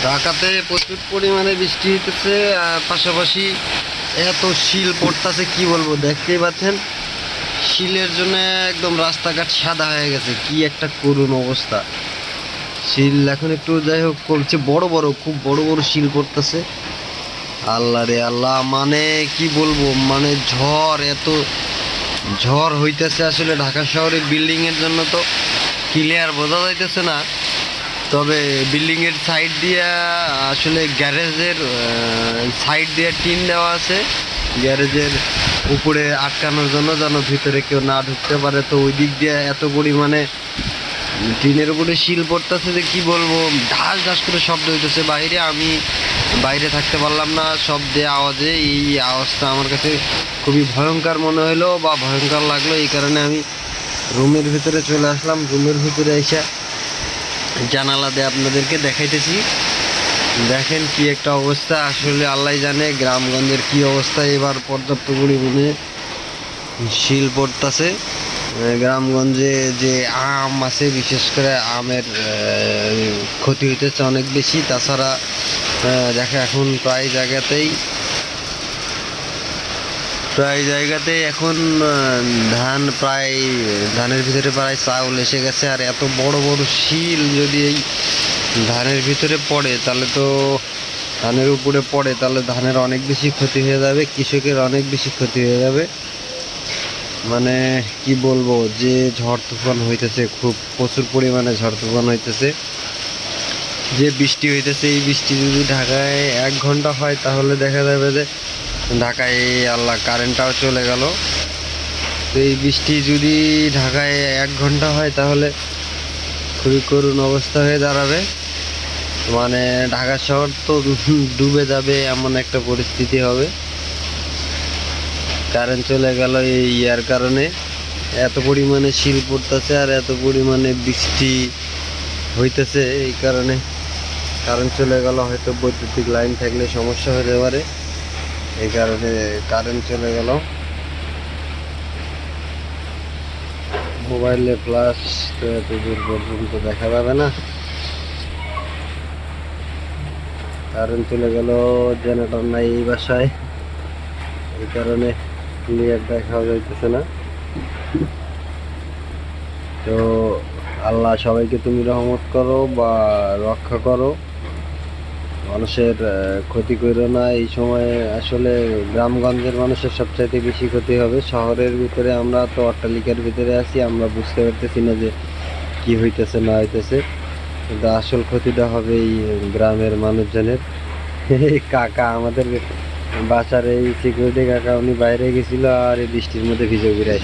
ঢাকাতে প্রচুর পরিমাণে বৃষ্টি হইতেছে আর পাশাপাশি এত শিল পড়তেছে কি বলবো, দেখতেই পাচ্ছেন শিলের জন্য একদম রাস্তাঘাট সাদা হয়ে গেছে। কি একটা করুণ অবস্থা। শিল এখন একটু যাই হোক করছে, বড় বড় খুব বড় বড় শিল পড়তেছে। আল্লাহ রে আল্লাহ, মানে কি বলবো, মানে এত ঝড় হইতেছে আসলে ঢাকা শহরে। বিল্ডিং এর জন্য তো ক্লিয়ার বোঝা যাইতেছে না, তবে বিল্ডিং এর সাইড দিয়ে আসলে গ্যারেজের সাইড দিয়ে টিন দেওয়া আছে, গ্যারেজের উপরে আটকানোর জন্য যেন ভিতরে কেউ না ঢুকতে পারে। তো ওই দিক দিয়ে এত পরিমাণে টিনের উপরে শিল পড়তেছে যে কি বলবো, ঢাস ঢাস করে শব্দ হইতেছে বাইরে। আমি বাইরে থাকতে পারলাম না শব্দে আওয়াজে। এই আওয়াজটা আমার কাছে খুবই ভয়ঙ্কর মনে হলো বা ভয়ঙ্কর লাগলো, এই কারণে আমি রুমের ভিতরে চলে আসলাম। রুমের ভিতরে এসে জানালা দিয়ে আপনাদেরকে দেখাইতেছি। দেখেন কি একটা অবস্থা, আসলে আল্লাহ জানে গ্রামগঞ্জের কি অবস্থা। এবার পর্যাপ্ত পরিমাণে শিল পড়তেছে। গ্রামগঞ্জে যে আম আছে, বিশেষ করে আমের ক্ষতি হইতেছে অনেক বেশি। তাছাড়া দেখা এখন প্রায় জায়গাতেই এখন ধানের ভিতরে প্রায় চাউল এসে গেছে। আর এত বড় বড় শিল যদি এই ধানের ভিতরে পড়ে তাহলে তো, ধানের উপরে পড়ে তাহলে ধানের অনেক বেশি ক্ষতি হয়ে যাবে, কৃষকের অনেক বেশি ক্ষতি হয়ে যাবে। মানে কি বলবো, যে ঝড় তুফান হইতেছে, খুব প্রচুর পরিমাণে ঝড় তুফান হইতেছে। যে বৃষ্টি হইতেছে, এই বৃষ্টি যদি ঢাকায় 1 ঘন্টা হয় তাহলে দেখা যাবে যে ঢাকায় আল্লাহ কারেন্টটাও চলে গেল। তো এই বৃষ্টি যদি ঢাকায় 1 ঘন্টা হয় তাহলে খুবই করুণ অবস্থা হয়ে দাঁড়াবে। মানে ঢাকা শহর তো ডুবে যাবে এমন একটা পরিস্থিতি হবে। কারেন্ট চলে গেল এই ইয়ার কারণে, এত পরিমাণে শিল পড়তেছে আর এত পরিমাণে বৃষ্টি হইতেছে, এই কারণে কারেন্ট চলে গেল। হয়তো বৈদ্যুতিক লাইন থাকলে সমস্যা হতে পারে, এই কারণে কারেন্ট চলে গেল। মোবাইলে ফ্ল্যাশ তো এত দূর পর্যন্ত দেখা যাবে না। কারেন্ট চলে গেল, জেনারেটর নাই এই বাসায়, এই কারণে ক্লিয়ার দেখা যাইতেছে না। তো আল্লাহ সবাইকে তুমি রহমত করো বা রক্ষা করো, মানুষের ক্ষতি করো না। এই সময় আসলে গ্রামগঞ্জের মানুষের সবচাইতে বেশি ক্ষতি হবে। শহরের ভিতরে আমরা তো অট্টালিকার ভিতরে আছি, আমরা বুঝতে পারতেছি না যে কি হইতেছে না হইতেছে, কিন্তু আসল ক্ষতিটা হবে এই গ্রামের মানুষজনের। এই কাকা আমাদের বাসার এই সিকিউরিটি কাকা, উনি বাইরে গেছিল আর এই বৃষ্টির মধ্যে ভিজে ঘুরে